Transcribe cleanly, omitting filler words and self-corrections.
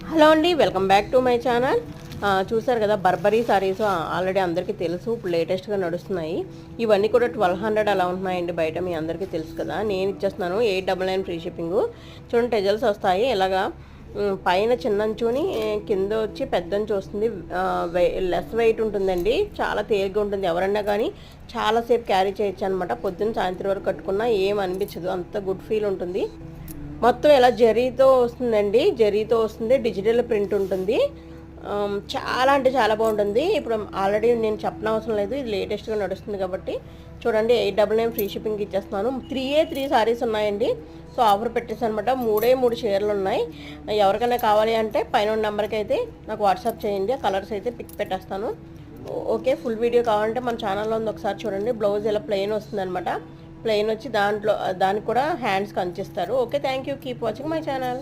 Hello అండి, welcome back to my channel. చూసారు కదా, బర్బరీ సారీస్ ఆల్రెడీ అందరికీ తెలుసు, ఇప్పుడు లేటెస్ట్గా నడుస్తున్నాయి. ఇవన్నీ కూడా 1200 అలా ఉంటున్నాయండి బయట, మీ అందరికీ తెలుసు కదా. నేను ఇచ్చేస్తున్నాను 899 ఫ్రీ షిప్పింగ్. చూడండి, టెజల్స్ వస్తాయి ఇలాగా. పైన చిన్నంచుని కింద వచ్చి పెద్దంచు వస్తుంది. లెస్ వెయిట్ ఉంటుందండి, చాలా తేలిగ్గా ఉంటుంది. ఎవరన్నా కానీ చాలాసేపు క్యారీ చేయొచ్చు అనమాట. పొద్దున్న సాయంత్రం వరకు కట్టుకున్నా ఏం అనిపించదు, అంత గుడ్ ఫీల్ ఉంటుంది. మొత్తం ఇలా జరీతో వస్తుందండి, జరీతో వస్తుంది, డిజిటల్ ప్రింట్ ఉంటుంది. చాలా అంటే చాలా బాగుంటుంది. ఇప్పుడు ఆల్రెడీ నేను చెప్పనవసరం లేదు, ఇది లేటెస్ట్గా నడుస్తుంది కాబట్టి. చూడండి, 899 ఫ్రీ షిప్పింగ్ ఇచ్చేస్తున్నాను. 3 సారీస్ ఉన్నాయండి. సో ఆఫర్ పెట్టేసాను అనమాట. 3 చీరలు ఉన్నాయి. ఎవరికైనా కావాలి అంటే పైన నెంబర్కి అయితే నాకు వాట్సాప్ చేయండి, ఆ కలర్స్ అయితే పిక్ పెట్టేస్తాను. ఓకే, ఫుల్ వీడియో కావాలంటే మన ఛానల్లో ఉంది, ఒకసారి చూడండి. బ్లౌజ్ ఇలా ప్లెయిన్ వస్తుంది అనమాట. ప్లెయిన్ వచ్చి దానికి కూడా హ్యాండ్స్ కనిపిస్తారు. Okay, thank you, keep watching my channel.